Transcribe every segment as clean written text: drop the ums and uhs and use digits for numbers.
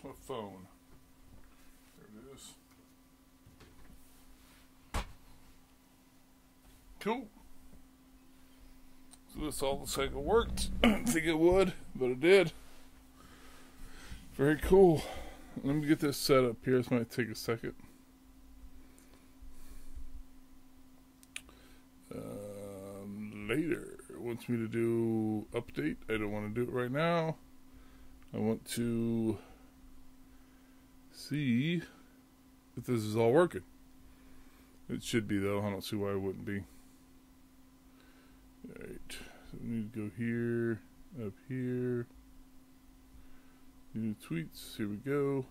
where's my phone? There it is. Cool. So this all looks like it worked. I didn't think it would, but it did. Very cool. Let me get this set up here. This might take a second. Later. It wants me to do update. I don't want to do it right now. I want to see if this is all working. It should be, though. I don't see why it wouldn't be. Alright. So we need to go here, up here. New tweets. Here we go.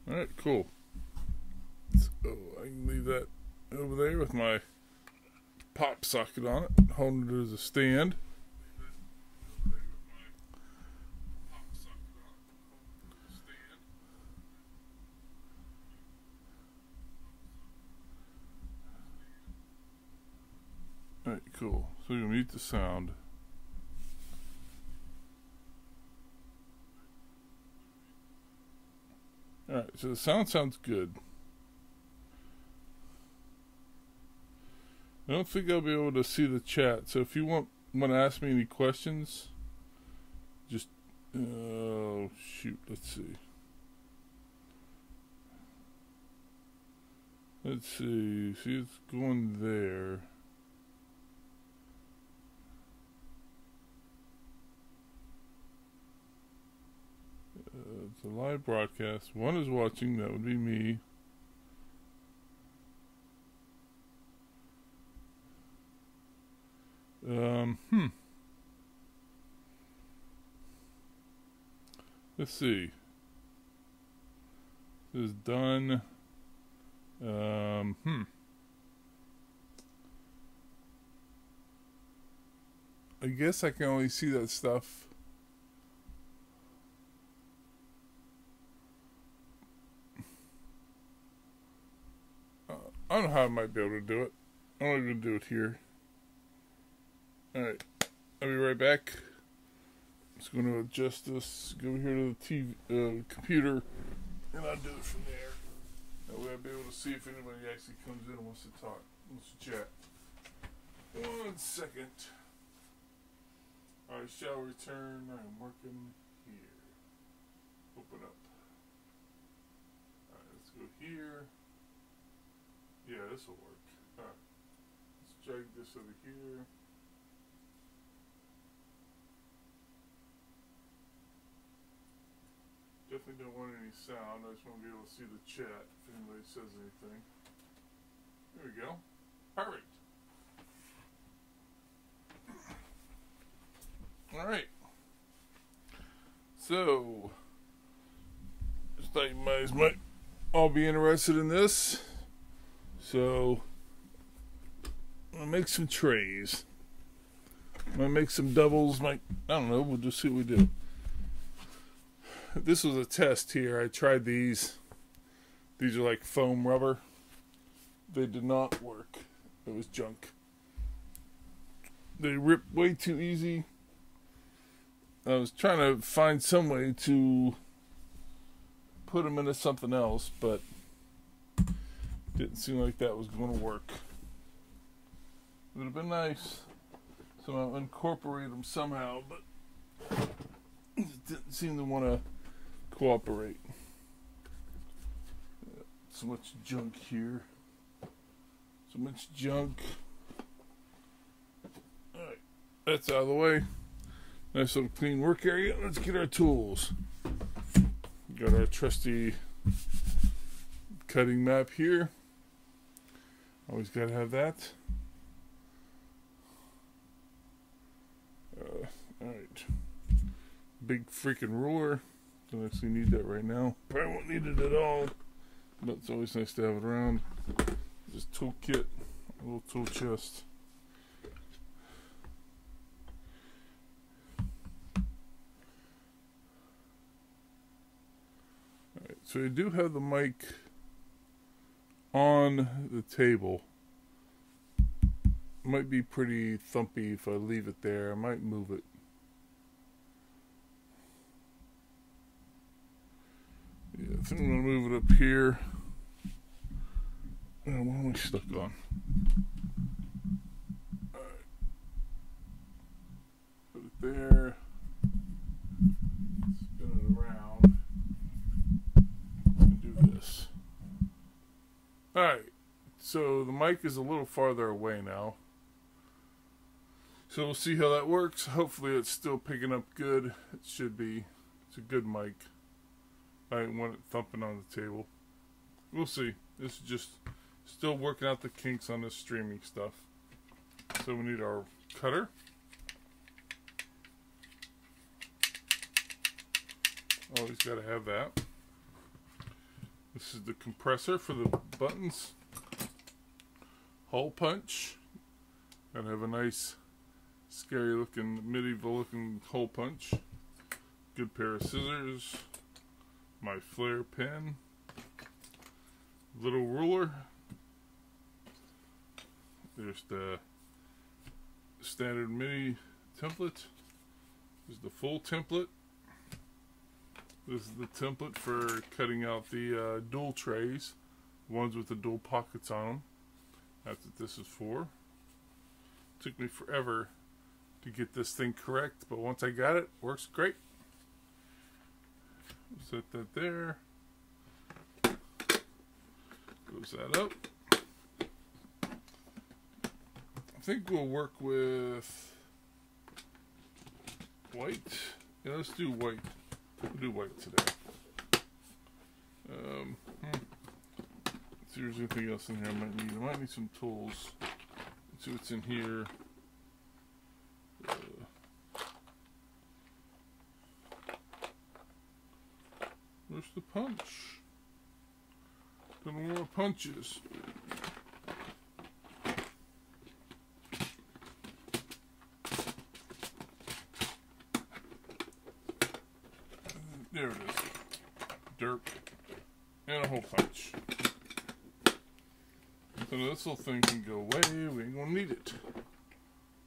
Alright, cool. So I can leave that over there with my pop socket on it, holding it as a stand. Alright, cool. So we're going to mute the sound. Alright, so the sound sounds good. I don't think I'll be able to see the chat, so if you want to ask me any questions, just, oh shoot, let's see. Let's see, it's going there. It's a live broadcast. One is watching, that would be me. Let's see. This is done. I guess I can only see that stuff. I don't know how I might be able to do it. I'm not going to do it here. Alright, I'll be right back. Just going to adjust this, go here to the TV, computer, and I'll do it from there. That way I'll be able to see if anybody actually comes in and wants to talk, wants to chat. 1 second. I shall return. I'm working here. Open up. Alright, let's go here. Yeah, this will work. Alright. Let's drag this over here. Definitely don't want any sound. I just want to be able to see the chat if anybody says anything. There we go. Perfect. Alright. So, just thought you guys might all be interested in this. So, I'll make some trays. I'm going to make some doubles. I don't know. We'll just see what we do. This was a test here. I tried these. These are like foam rubber. They did not work. It was junk. They rip way too easy. I was trying to find some way to put them into something else, but didn't seem like that was going to work. It would have been nice to incorporate them somehow, but it didn't seem to want to cooperate. So much junk here. So much junk. Alright, that's out of the way. Nice little clean work area. Let's get our tools. Got our trusty cutting map here. Always got to have that. Alright. Big freaking ruler. Don't actually need that right now. Probably won't need it at all. But it's always nice to have it around. Just toolkit. A little tool chest. Alright, so I do have the mic on the table. Might be pretty thumpy if I leave it there. I might move it. Yeah, I think I'm going to move it up here. What am I stuck on? Alright. Put it there. Spin it around. And do this. Alright. So the mic is a little farther away now. So we'll see how that works. Hopefully it's still picking up good. It should be. It's a good mic. I didn't want it thumping on the table. We'll see. This is just still working out the kinks on this streaming stuff. So we need our cutter. Always got to have that. This is the compressor for the buttons. Hole punch. Gotta have a nice, scary looking, medieval looking hole punch. Good pair of scissors. My flare pen. Little ruler. There's the standard mini template. This is the full template. This is the template for cutting out the dual trays. Ones with the dual pockets on them. That's what this is for. Took me forever to get this thing correct, but once I got it, works great. Set that there. Close that up. I think we'll work with white. Yeah, let's do white. We'll do white today. Let's see if there's anything else in here I might need. I might need some tools. Let's see what's in here. Where's the punch? Don't want more punches. There it is. Derp. And a hole punch. So this little thing can go away. We ain't gonna need it.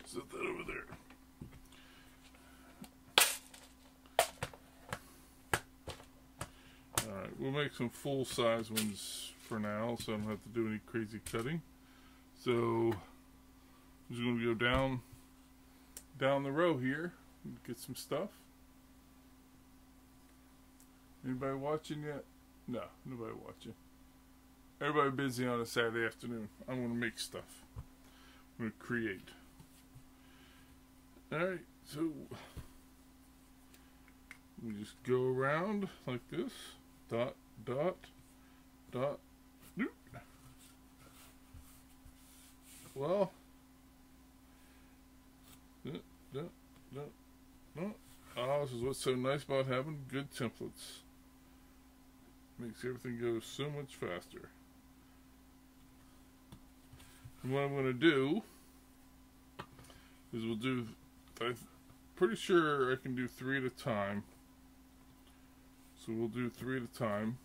Set that over there. Alright, we'll make some full size ones for now, so I don't have to do any crazy cutting. So I'm just gonna go down the row here and get some stuff. Anybody watching yet? No, nobody watching. Everybody busy on a Saturday afternoon. I'm gonna make stuff. I'm gonna create. Alright, so we just go around like this. Dot, dot, dot, doot. Well, dot, dot, dot, dot. Oh, this is what's so nice about having good templates. Makes everything go so much faster. And what I'm going to do is I'm pretty sure I can do 3 at a time. So we'll do 3 at a time.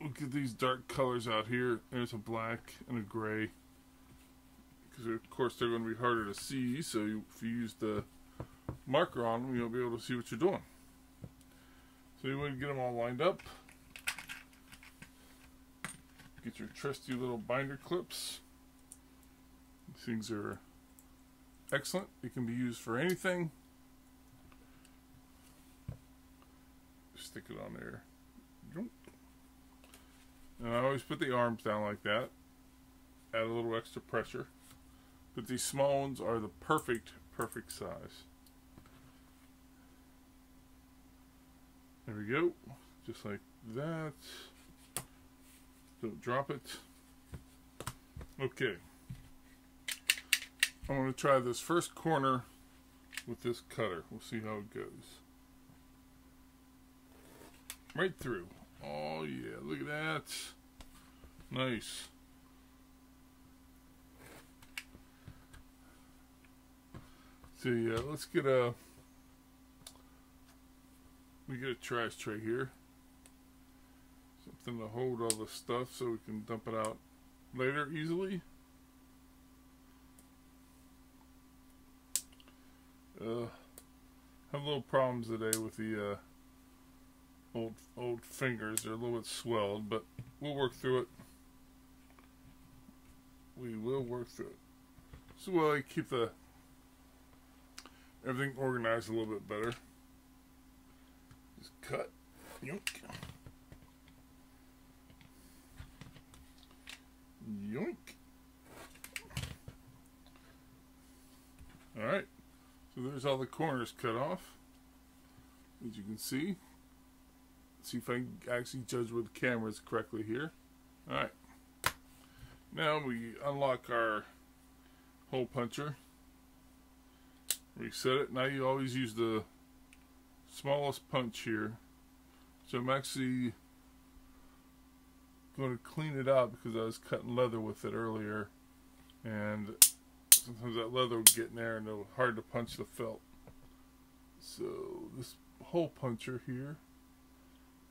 Look at these dark colors out here. There's a black and a gray. Because of course they're going to be harder to see. So if you use the marker on them, you'll be able to see what you're doing. So you want to get them all lined up. Get your trusty little binder clips. These things are excellent. They can be used for anything. Stick it on there. And I always put the arms down like that. Add a little extra pressure. But these small ones are the perfect size. There we go. Just like that. Don't drop it. Okay. I'm going to try this first corner with this cutter. We'll see how it goes. Right through. Oh yeah, look at that. Nice. So yeah, let's get we get a trash tray here. So Something to hold all the stuff so we can dump it out later easily. Have little problems today with the old fingers. They're a little bit swelled, but we'll work through it. We will work through it. So we'll keep everything organized a little bit better. Just cut. Yoink. Yoink. Alright. So there's all the corners cut off. As you can see. See if I can actually judge with the cameras correctly here. Alright. Now we unlock our hole puncher. Reset it. Now you always use the smallest punch here. So I'm actually going to clean it out because I was cutting leather with it earlier, and sometimes that leather would get in there and it was hard to punch the felt. So this hole puncher here,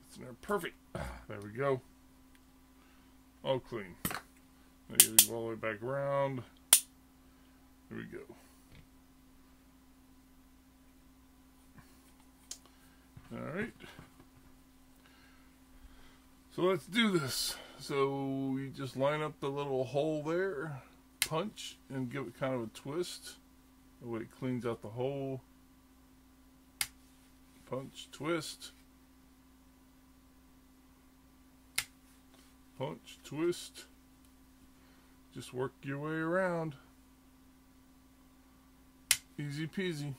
it's in there. Perfect. There we go. All clean. Now you go all the way back around. There we go. Alright. So let's do this. So we just line up the little hole there, punch, and give it kind of a twist. That way it cleans out the hole. Punch, twist. Punch, twist. Just work your way around. Easy peasy.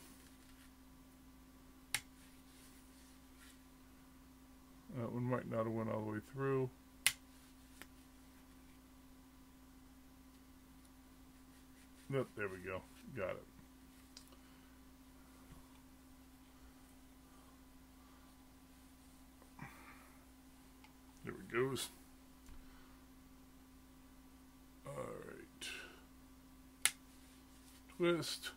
That one might not have went all the way through. Yep, there we go. Got it. There it goes. Alright. Twist.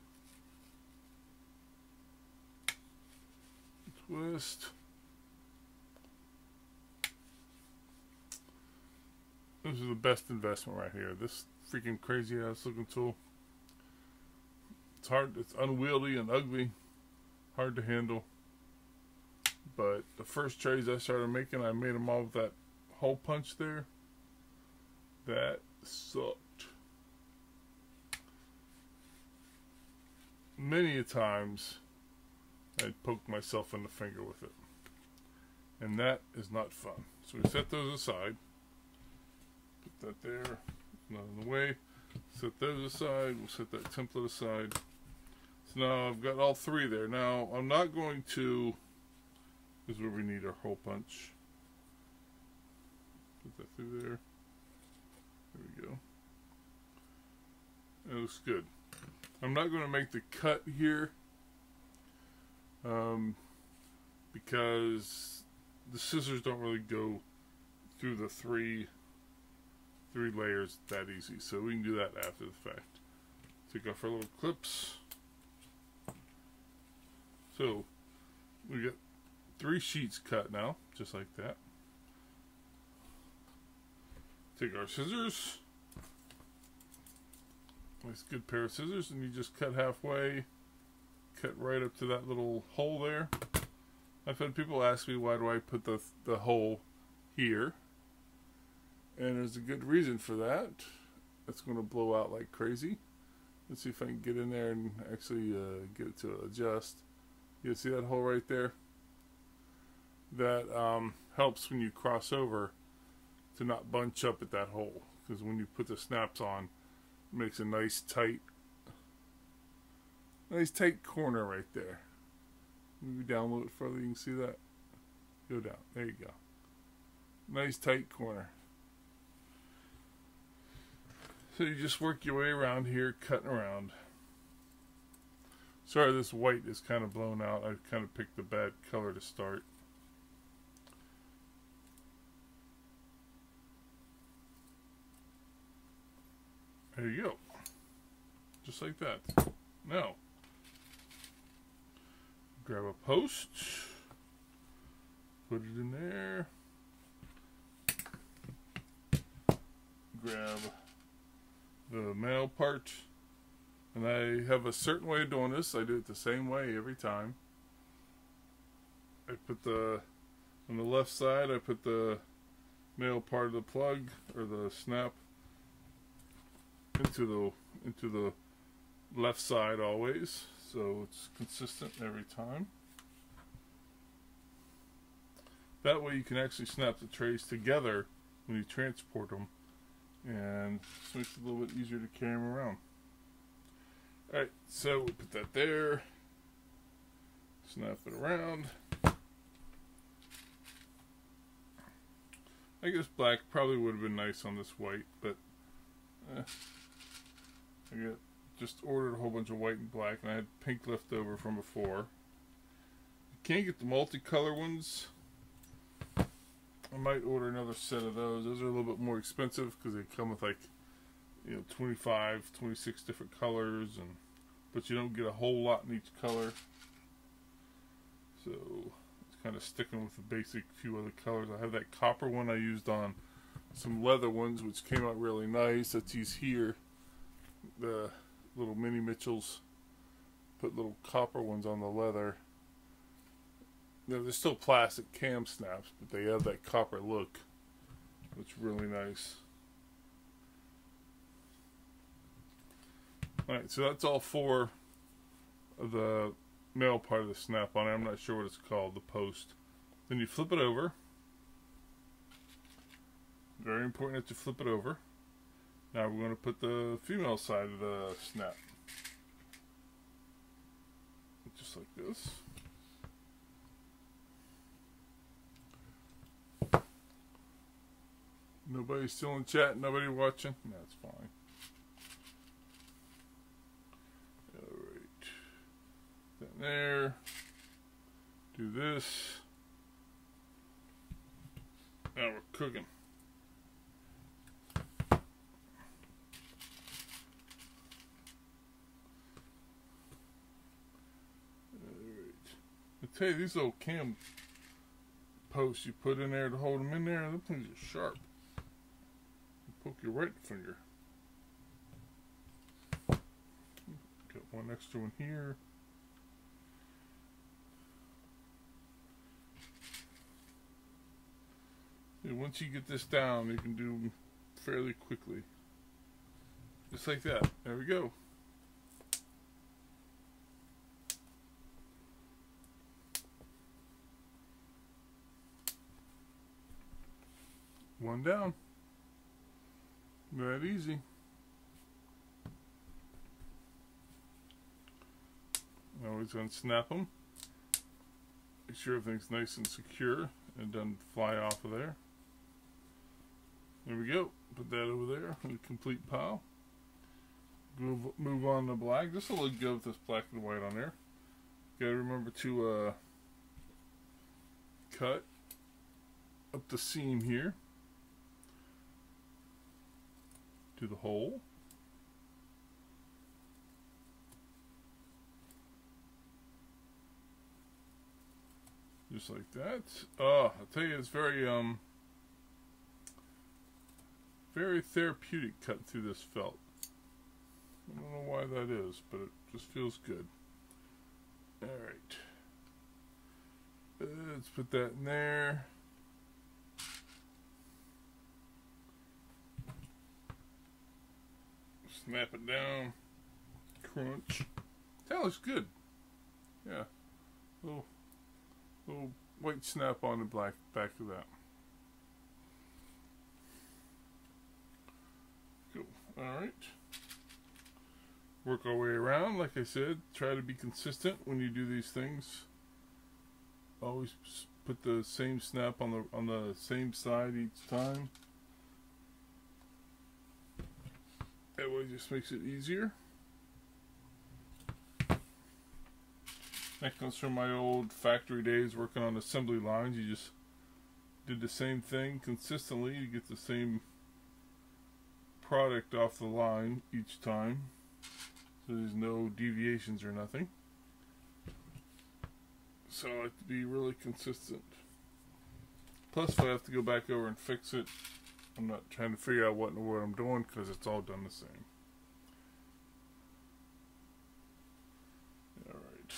Twist. This is the best investment right here. This freaking crazy ass looking tool. It's hard, it's unwieldy and ugly. Hard to handle. But the first trays I started making, I made them all with that hole punch there. That sucked. Many a times I'd poke myself in the finger with it. And that is not fun. So we set those aside. Put that there, not in the way. Set those aside, we'll set that template aside. So now I've got all three there. Now I'm not going to, this is where we need our hole punch. Put that through there. There we go. That looks good. I'm not going to make the cut here because the scissors don't really go through the three layers that easy, so we can do that after the fact. Take off our little clips. So we got 3 sheets cut now, just like that. Take our scissors, nice good pair of scissors, and you just cut halfway, cut right up to that little hole there. I've had people ask me, why do I put the hole here? And there's a good reason for that. It's going to blow out like crazy. Let's see if I can get in there and actually get it to adjust. You see that hole right there? That helps when you cross over to not bunch up at that hole. Because when you put the snaps on, it makes a nice tight corner right there. Maybe down a little bit further, you can see that. Go down. There you go. Nice tight corner. So you just work your way around here, cutting around. Sorry, this white is kind of blown out. I kind of picked the bad color to start. There you go. Just like that. Now, grab a post, put it in there, grab the male part, and I have a certain way of doing this. I do it the same way every time. I put on the left side, I put the male part of the plug or the snap into the left side always, so it's consistent every time. That way you can actually snap the trays together when you transport them, and it makes it a little bit easier to carry them around. Alright, so we put that there, snap it around. I guess black probably would have been nice on this white, but I just ordered a whole bunch of white and black, and I had pink left over from before. You can't get the multicolor ones. I might order another set of those. Those are a little bit more expensive because they come with like, 25, 26 different colors, but you don't get a whole lot in each color. So it's kind of sticking with the basic few other colors. I have that copper one I used on some leather ones, which came out really nice. That's these here, the little mini Mitchells. Put little copper ones on the leather. They're still plastic cam snaps, but they have that copper look, which is really nice. Alright, so that's all four of the male part of the snap on it. I'm not sure what it's called, the post. Then you flip it over. Very important that you flip it over. Now we're going to put the female side of the snap. Just like this. Nobody's still in chat, nobody watching? That's fine. Alright. Then there. Do this. Now we're cooking. I tell you, these little cam posts you put in there to hold them in there, those things are sharp. They poke you right in the finger. Got one extra one here. And once you get this down, you can do them fairly quickly. Just like that. There we go. One down. That easy. Always going to snap them. Make sure everything's nice and secure and doesn't fly off of there. There we go. Put that over there in a complete pile. Move on to black. This will look good with this black and white on there. Gotta remember to cut up the seam here to the hole. Just like that. Oh, I'll tell you, it's very very therapeutic cutting through this felt. I don't know why that is, but it just feels good. Alright. Let's put that in there. Snap it down. Crunch. That looks good. Yeah. Little white snap on the black back of that. Cool. Alright. Work our way around. Like I said, try to be consistent when you do these things. Always put the same snap on the same side each time. That way it just makes it easier. That comes from my old factory days working on assembly lines. You just did the same thing consistently. You get the same product off the line each time. So there's no deviations or nothing. So I like to be really consistent. Plus if I have to go back over and fix it, I'm not trying to figure out what in the world I'm doing because it's all done the same. Alright.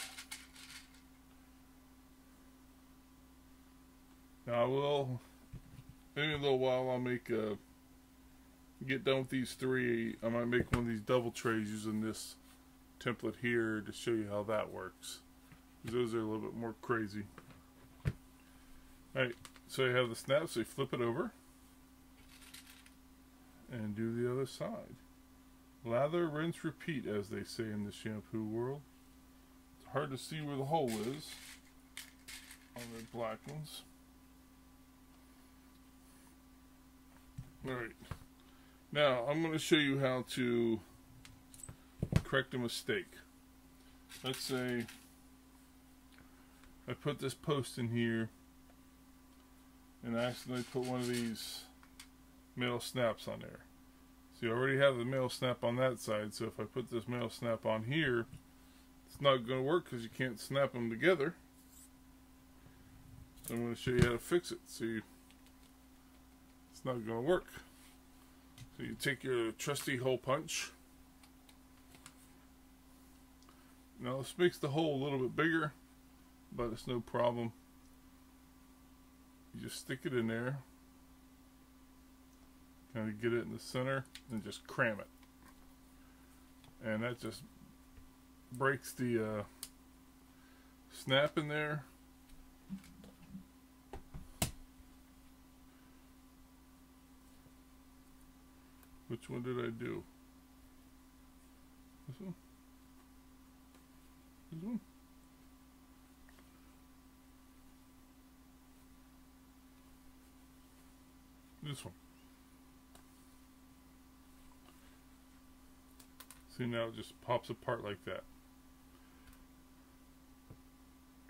Now I will, maybe in a little while I'll make get done with these three. I might make one of these double trays using this template here to show you how that works. Those are a little bit more crazy. Alright, so you have the snap, so you flip it over and do the other side. Lather, rinse, repeat, as they say in the shampoo world. It's hard to see where the hole is on the black ones. Alright, now I'm going to show you how to correct a mistake. Let's say I put this post in here and I accidentally put one of these male snaps on there. So you already have the male snap on that side, so if I put this male snap on here, it's not going to work because you can't snap them together. So I'm going to show you how to fix it. See, it's not going to work. So you take your trusty hole punch. Now this makes the hole a little bit bigger, but it's no problem. You just stick it in there, kind of get it in the center, and just cram it. And that just breaks the snap in there. Which one did I do? This one? This one? This one. See, now it just pops apart like that.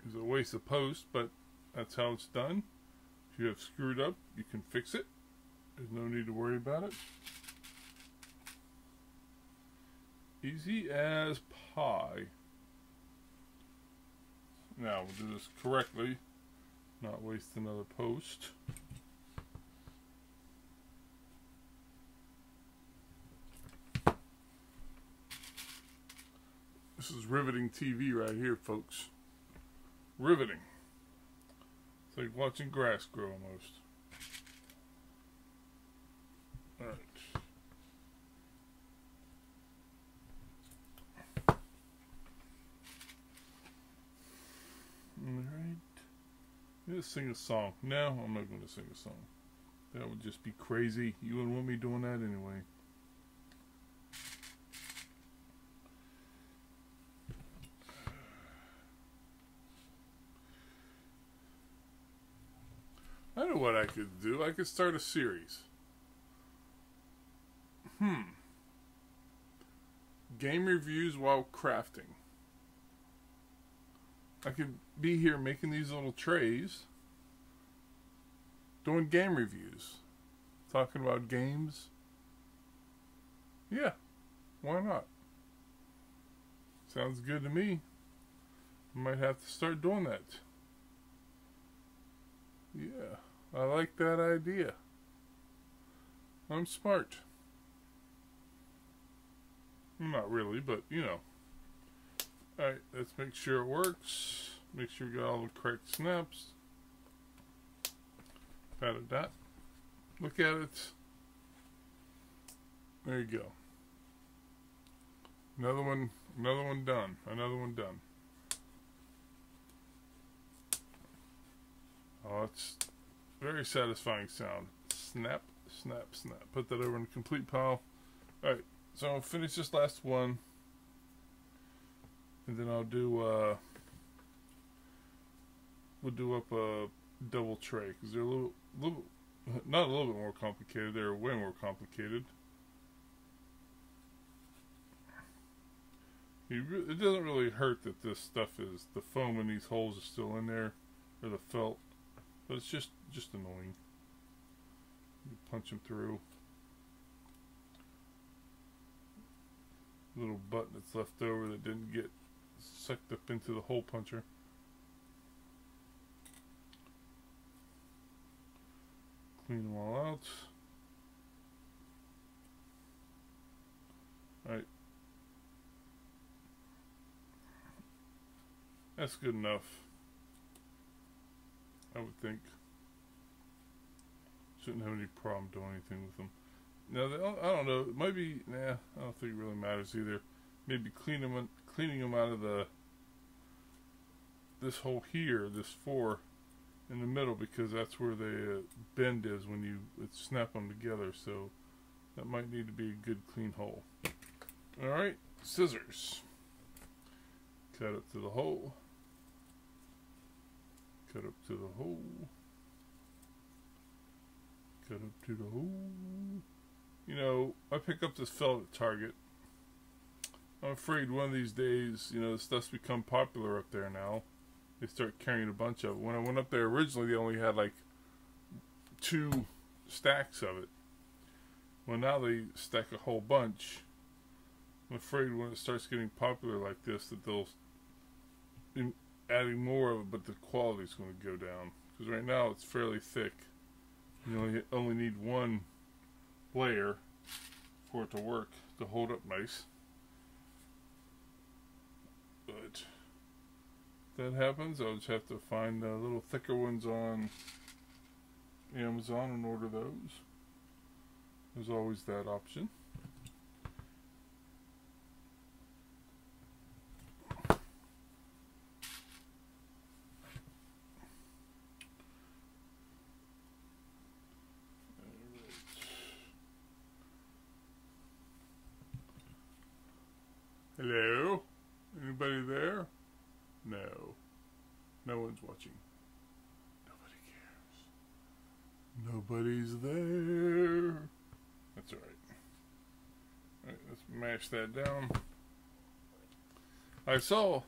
It's a waste of post, but that's how it's done. If you have screwed up, you can fix it. There's no need to worry about it. Easy as pie. Now we'll do this correctly, not waste another post. This is riveting TV right here, folks. Riveting. It's like watching grass grow almost. Alright. Alright. Let's sing a song. No, I'm not going to sing a song. That would just be crazy. You wouldn't want me doing that anyway. I know what I could do. I could start a series. Game reviews while crafting. I could be here making these little trays, doing game reviews, talking about games. Yeah, why not? Sounds good to me. I might have to start doing that. Yeah, I like that idea. I'm smart. Not really, but you know. Alright, let's make sure it works. Make sure we got all the correct snaps. Patted that. Look at it. There you go. Another one done. Another one done. Oh, it's a very satisfying sound. Snap, snap, snap. Put that over in the complete pile. Alright, so I'll finish this last one. And then I'll do, we'll do up a double tray. Because they're a little, not a little bit more complicated. They're way more complicated. It doesn't really hurt that this stuff is, the foam in these holes is still in there. Or the felt. But it's just annoying. You punch them through. Little button that's left over that didn't get sucked up into the hole puncher. Clean them all out. That's good enough, I would think. Shouldn't have any problem doing anything with them. Now, I don't know. It might be. Nah, I don't think it really matters either. Maybe cleaning them out of this hole here, this 4 in the middle, because that's where the bend is when you snap them together. So that might need to be a good clean hole. All right, scissors. Cut up to the hole. Cut up to the hole. Cut up to the hole. You know, I pick up this felt at Target. I'm afraid one of these days, you know, the stuff's become popular up there now. They start carrying a bunch of it. When I went up there originally, they only had like 2 stacks of it. Well, now they stack a whole bunch. I'm afraid when it starts getting popular like this, that they'll be adding more of it, but the quality's going to go down. Because right now it's fairly thick. You only need 1 layer for it to work, to hold up nice. But if that happens, I'll just have to find little thicker ones on Amazon and order those. There's always that option. Hello? Anybody there? No. No one's watching. Nobody cares. Nobody's there. That's alright. Alright, let's mash that down. I saw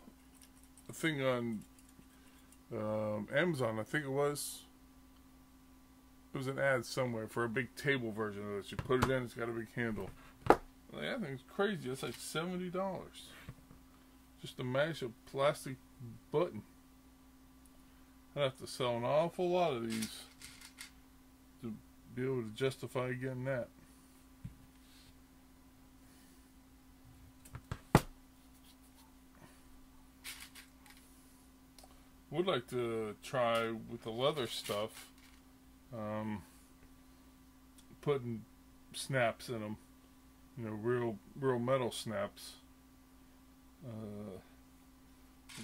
a thing on Amazon, I think it was. It was an ad somewhere for a big table version of this. You put it in, it's got a big handle. That thing's crazy. It's like $70 just to mash a plastic button. I'd have to sell an awful lot of these to be able to justify getting that. Would like to try with the leather stuff, putting snaps in them. You know, real metal snaps.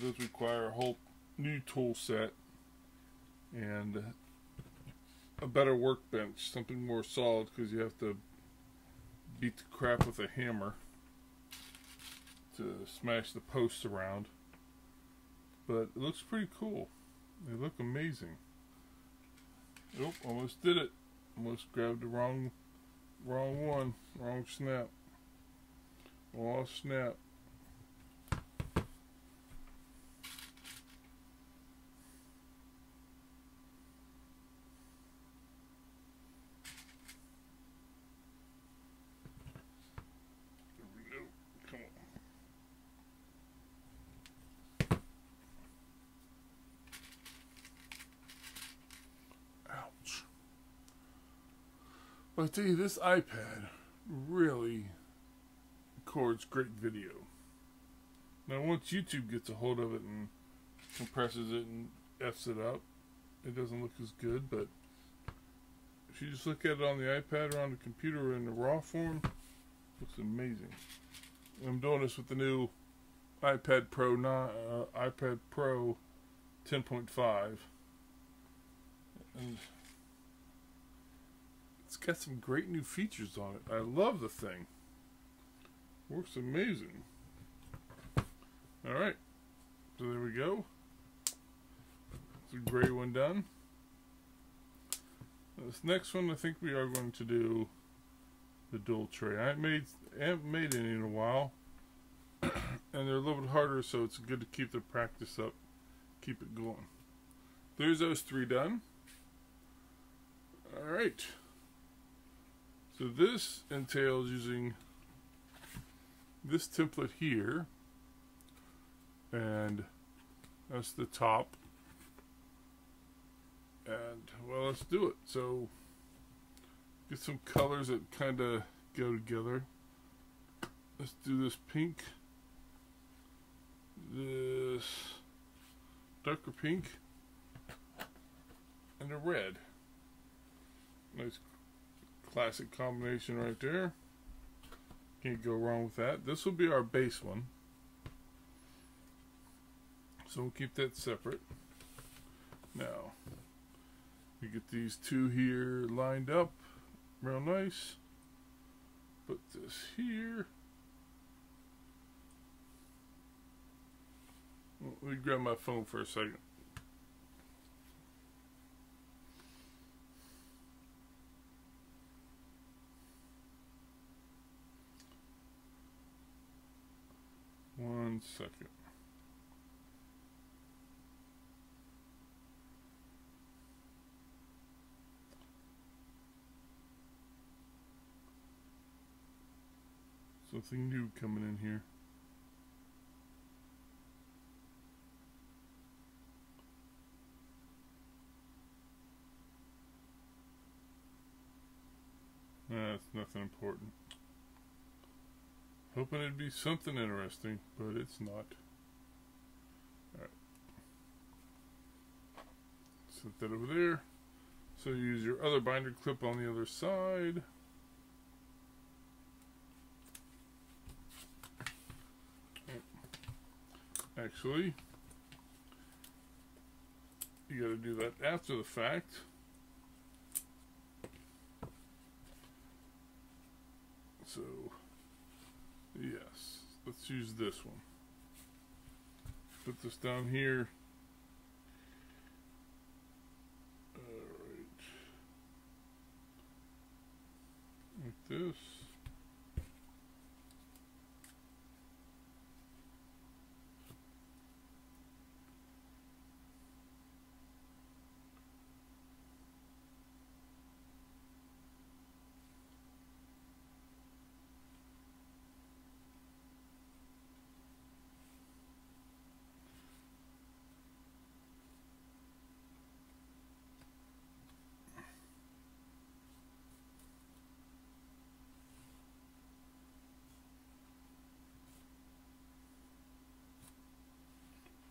Those require a whole new tool set and a better workbench, something more solid, because you have to beat the crap with a hammer to smash the posts around. But it looks pretty cool. They look amazing. Oh, almost did it. Almost grabbed the wrong one. Wrong snap. Oh, snap. There we go. Come on. Ouch. Well, I tell you, this iPad really records great video. Now, once YouTube gets a hold of it and compresses it and F's it up, it doesn't look as good, but if you just look at it on the iPad or on the computer in the raw form, it looks amazing. I'm doing this with the new iPad Pro 10.5, and it's got some great new features on it. I love the thing. Works amazing. Alright, so there we go. It's a gray one done. This next one, I think we are going to do the dual tray. I haven't made any in a while, and they're a little bit harder, so it's good to keep the practice up, keep it going. There's those 3 done. Alright. So this entails using this template here, and that's the top, and well, let's do it. So get some colors that kind of go together. Let's do this pink, this darker pink, and a red. Nice classic combination right there. Can't go wrong with that. This will be our base one, so we'll keep that separate. Now we get these two here lined up real nice. Put this here. Let me grab my phone for a second. One second. Something new coming in here. That's nothing important. Hoping it'd be something interesting, but it's not. Alright. Set that over there. So use your other binder clip on the other side. Actually, you got to do that after the fact. So, yes, let's use this one. Put this down here. Alright. Like this.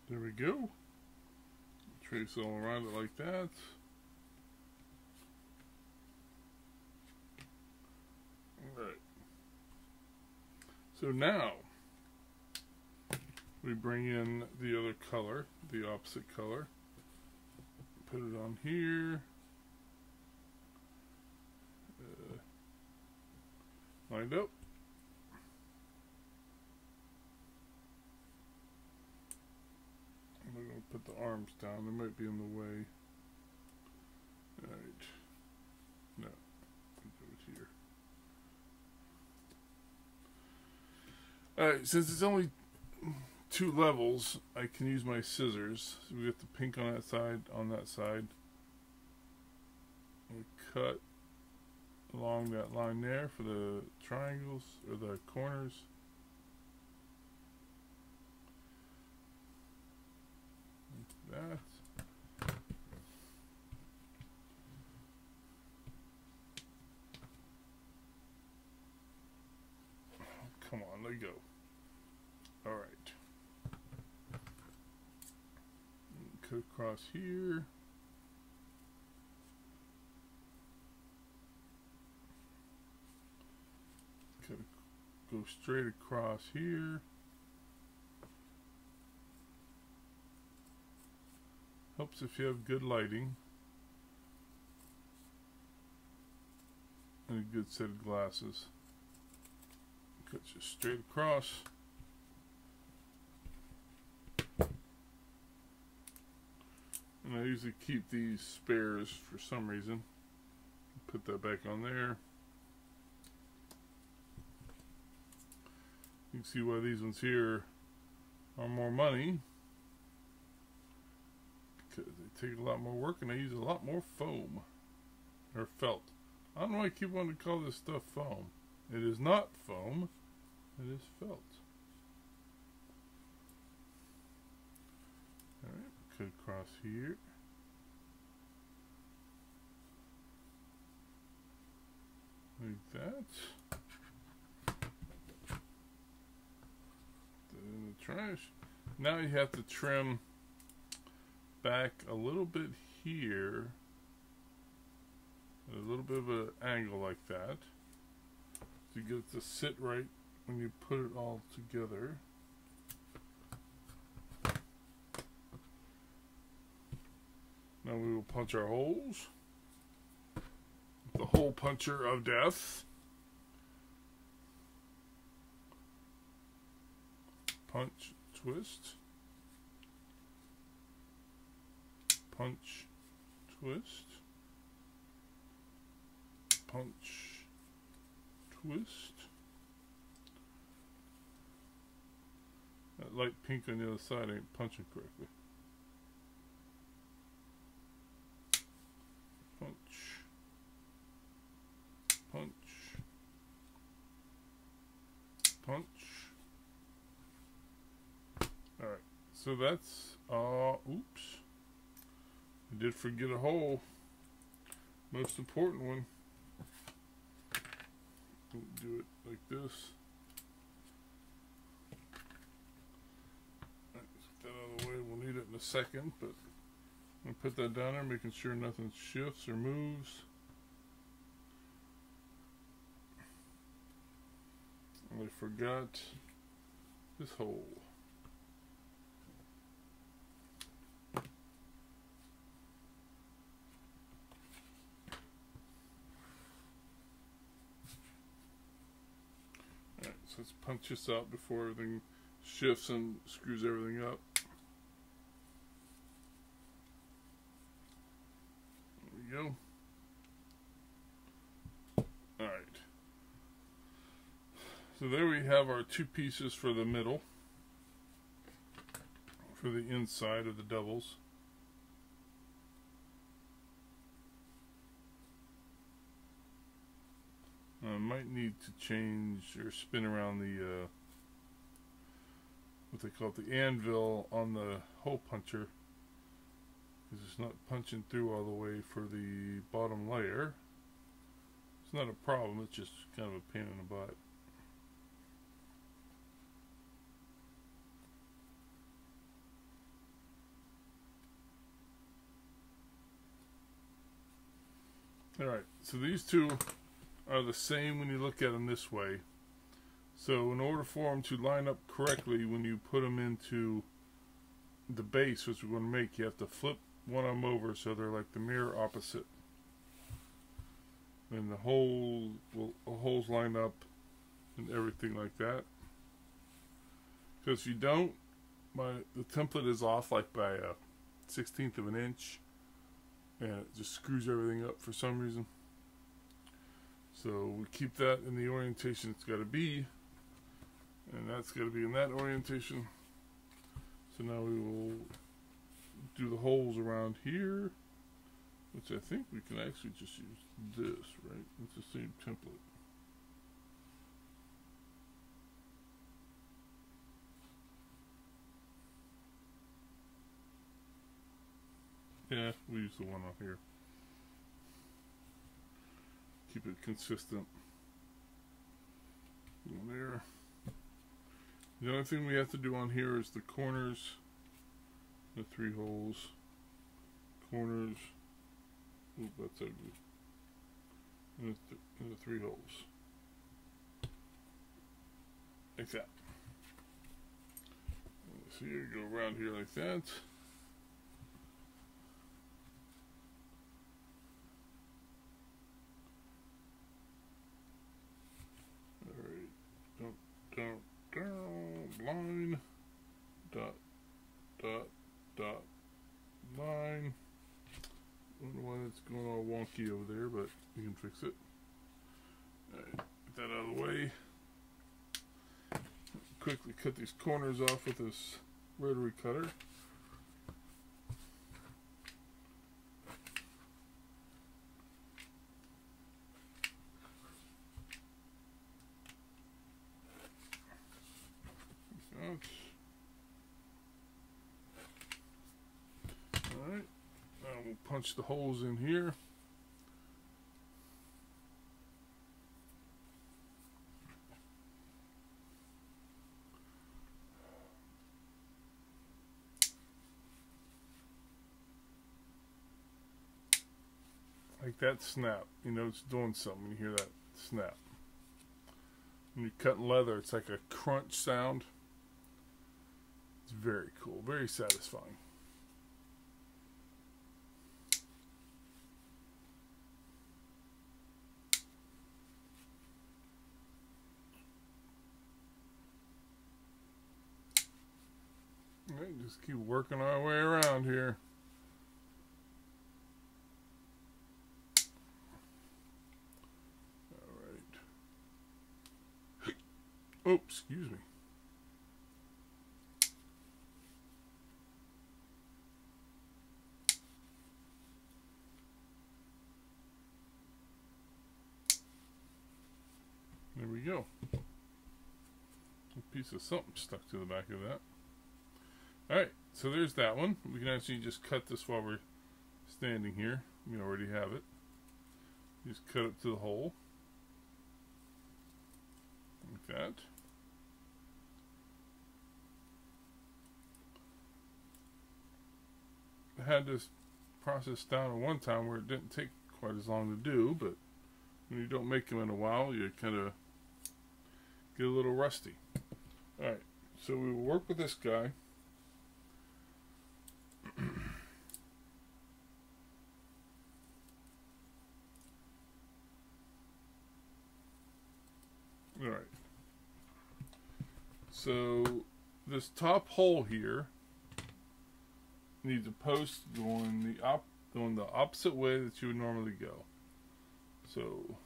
There we go. Trace all around it like that. Alright. So now we bring in the other color, the opposite color. Put it on here. Lined up. I'm going to put the arms down. They might be in the way. Alright. No. I'll do it here. Alright, since it's only 2 levels, I can use my scissors. So we get the pink on that side. We cut along that line there for the triangles, or the corners. That. Come on, let go. Alright. Cut across here. Go straight across here. Helps if you have good lighting and a good set of glasses. Cut you straight across. And I usually keep these spares for some reason. Put that back on there. You can see why these ones here are more money, because they take a lot more work and they use a lot more foam or felt. I don't know why I keep wanting to call this stuff foam. It is not foam, it is felt. Alright, cut across here. Like that. In the trash. Now you have to trim back a little bit here, a little bit of an angle like that, to get it to sit right when you put it all together. Now we will punch our holes. The hole puncher of death. Punch, twist. Punch, twist. Punch, twist. That light pink on the other side ain't punching correctly. Punch. Punch. Punch. Alright, so that's, oops. I did forget a hole. Most important one. We'll do it like this. Alright, let's get that out of the way. We'll need it in a second, but I'm going to put that down there, making sure nothing shifts or moves. And I forgot this hole. Alright, so let's punch this out before everything shifts and screws everything up. There we go. Alright. So there we have our two pieces for the middle, for the inside of the doubles. I might need to change or spin around the, what they call it, the anvil on the hole puncher, because it's not punching through all the way for the bottom layer. It's not a problem, it's just kind of a pain in the butt. Alright, so these two are the same when you look at them this way. So in order for them to line up correctly when you put them into the base, which we're going to make, you have to flip one of them over so they're like the mirror opposite. And the holes line up and everything like that. Because if you don't, the template is off like by a 1/16 of an inch. And it just screws everything up for some reason. So we keep that in the orientation it's got to be. And that's got to be in that orientation. So now we will do the holes around here. Which I think we can actually just use this, right? It's the same template. Yeah, we use the one on here. Keep it consistent. There. The only thing we have to do on here is the corners, the three holes, corners. Oop, that's ugly. And the three holes. Like that. So you go around here like that. Line, dot, line. I don't know why that's going all wonky over there, but you can fix it. Alright, get that out of the way. Quickly cut these corners off with this rotary cutter. Alright, now we'll punch the holes in here. like that snap. You know it's doing something when you hear that snap. When you're cutting leather, it's like a crunch sound. It's very cool, very satisfying. All right, just keep working our way around here. All right. Oh, excuse me. There we go. A piece of something stuck to the back of that. Alright, so there's that one. We can actually just cut this while we're standing here. We already have it. Just cut it to the hole. Like that. I had this process down at one time where it didn't take quite as long to do, but when you don't make them in a while, you kind of get a little rusty. Alright, so we will work with this guy. Alright. So this top hole here needs a post going the opposite way that you would normally go. So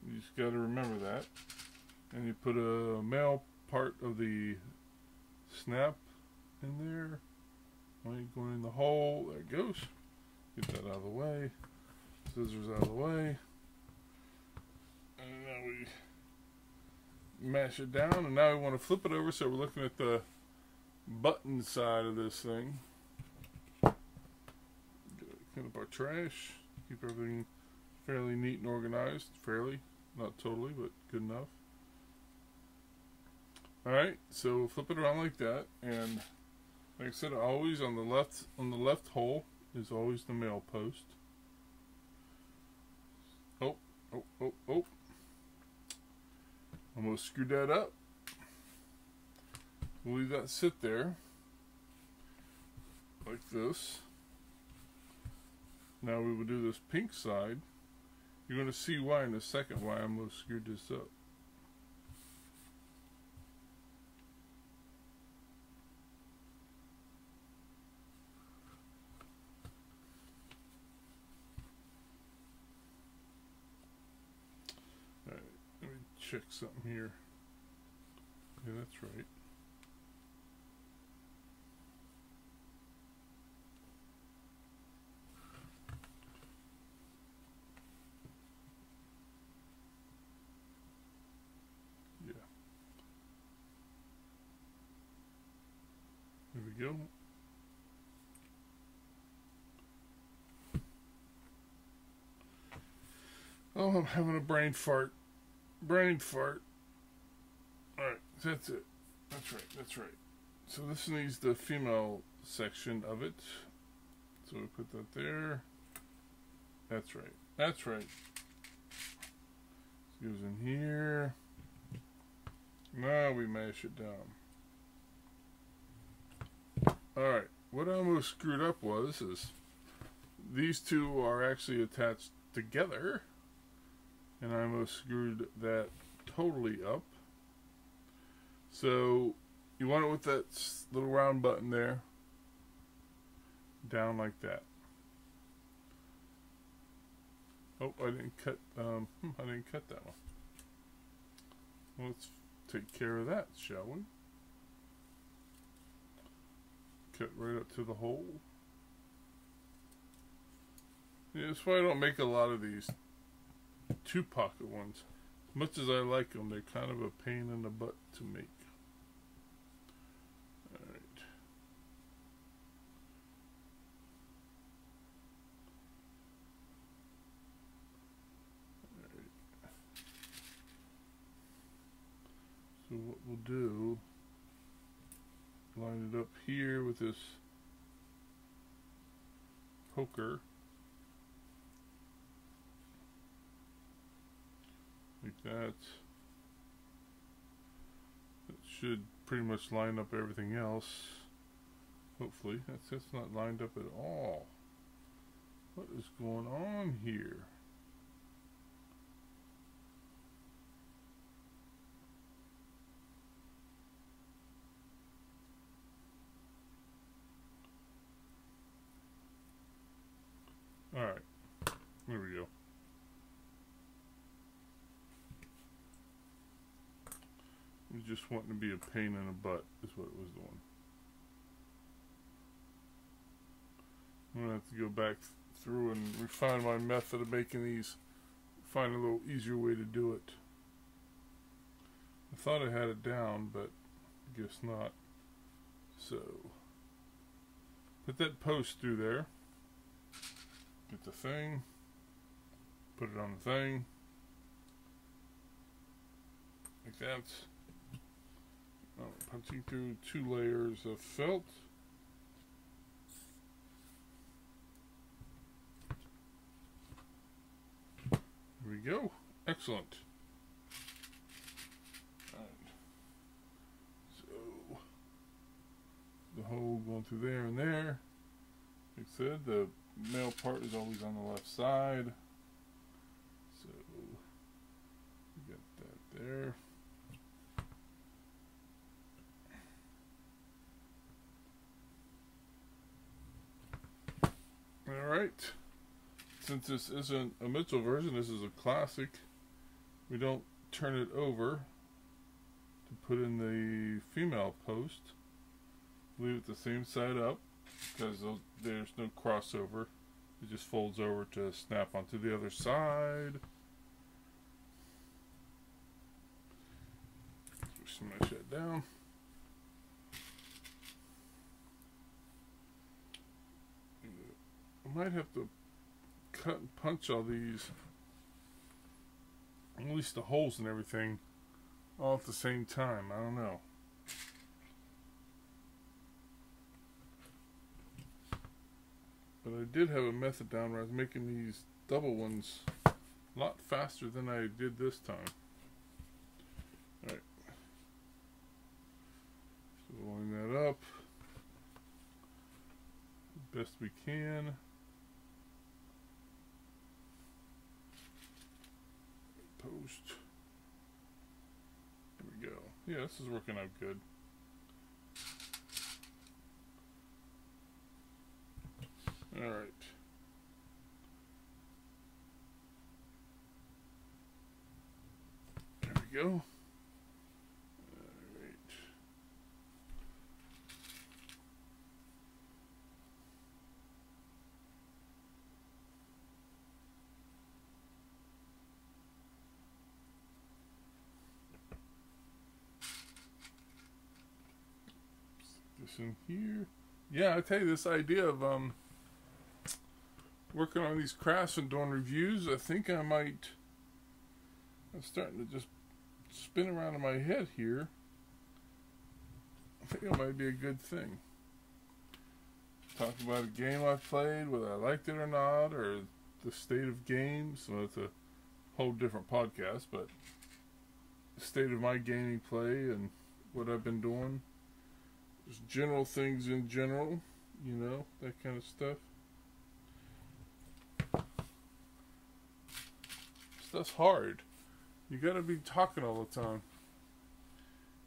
you just got to remember that. And you put a male part of the snap in there. While you're going in the hole, there it goes. Get that out of the way. Scissors out of the way. And now we mash it down, and now we want to flip it over so we're looking at the button side of this thing. Clean up our trash. Keep everything fairly neat and organized. Fairly, not totally, but good enough. Alright, so flip it around like that, and like I said, always on the left hole is always the male post. Oh. Almost screwed that up. We'll leave that sit there like this. Now we will do this pink side. You're going to see why in a second, why I almost screwed this up. Alright, let me check something here. Yeah, that's right. There we go. Oh, I'm having a brain fart. Brain fart. Alright, that's it. That's right. So this needs the female section of it. So we put that there. That's right. This goes in here. Now we mash it down. Alright, what I almost screwed up is these two are actually attached together, and I almost screwed that totally up. So you want it with that little round button there, down like that. Oh, I didn't cut that one. Well, let's take care of that, shall we? Cut right up to the hole. Yeah, that's why I don't make a lot of these two pocket ones. As much as I like them, they're kind of a pain in the butt to make. Alright. So what we'll do, line it up here with this poker. that. It should pretty much line up everything else. Hopefully. That's not lined up at all. What is going on here? Alright. There we go. It just wanting to be a pain in the butt is what it was doing. I'm going to have to go back through and refine my method of making these. Find a little easier way to do it. I thought I had it down, but I guess not. So, put that post through there. Get the thing. Put it on the thing. Like that. Punching through 2 layers of felt. There we go. Excellent. Alright. So, the hole going through there and there. Like I said, the male part is always on the left side. So, we got that there. Alright, since this isn't a Mitchell version, this is a classic, we don't turn it over to put in the female post. Leave it the same side up, because there's no crossover. It just folds over to snap onto the other side. Smash that down. I might have to cut and punch all these, at least the holes and everything, all at the same time. I don't know. But I did have a method down where I was making these double ones a lot faster than I did this time. Alright. So line that up the best we can. Post. There we go. Yeah, this is working out good. Alright. There we go. Alright. This in here. Yeah, I tell you, this idea of working on these crafts and doing reviews, I think I might. I'm starting to just spin around in my head here. I think it might be a good thing. Talk about a game I played, whether I liked it or not, or the state of games. So it's a whole different podcast, but the state of my gaming play and what I've been doing. Just general things in general, you know, that kind of stuff. Stuff's hard. You gotta be talking all the time.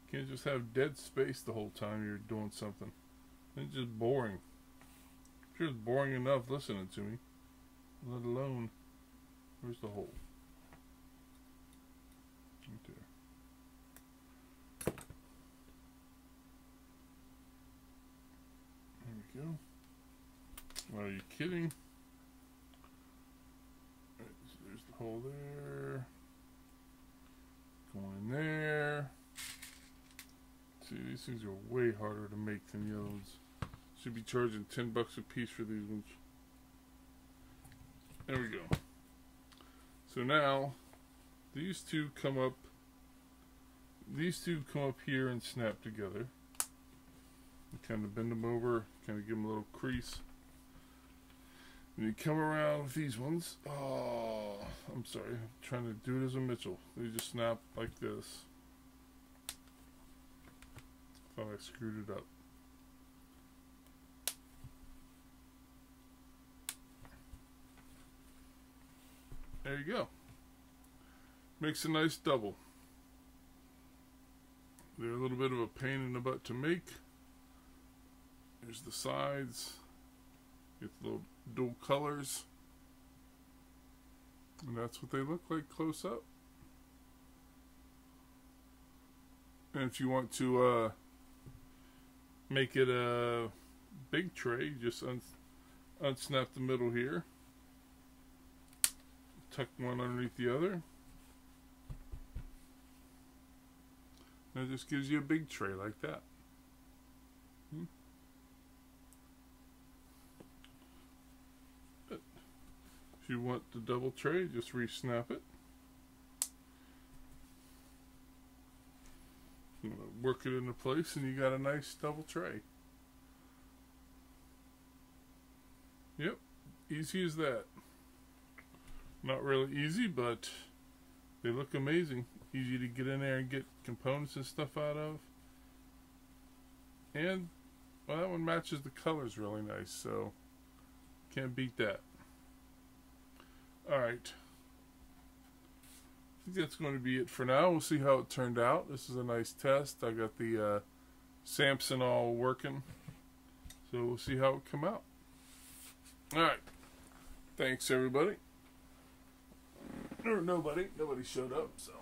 You can't just have dead space the whole time you're doing something. It's just boring. I'm sure it's boring enough listening to me, let alone, where's the hole? Right there. There we go. Are you kidding? Right, so there's the hole there. Going in there. See, these things are way harder to make than the other ones. Should be charging $10 a piece for these ones. There we go. So now, these two come up. These two come up here and snap together. Kind of bend them over, kind of give them a little crease. And you come around with these ones. Oh, I'm sorry, I'm trying to do it as a Mitchell. They just snap like this. Thought I screwed it up. There you go. Makes a nice double. They're a little bit of a pain in the butt to make. Here's the sides. Get the little dual colors. And that's what they look like close up. And if you want to make it a big tray, just unsnap the middle here. Tuck one underneath the other. And it just gives you a big tray like that. If you want the double tray, just re-snap it. Work it into place and you got a nice double tray. Yep, easy as that. Not really easy, but they look amazing. Easy to get in there and get components and stuff out of. And, well, that one matches the colors really nice, so can't beat that. Alright. I think that's going to be it for now. We'll see how it turned out. This is a nice test. I got the Samson all working. So we'll see how it come out. Alright. Thanks, everybody. Or nobody. Nobody showed up, so.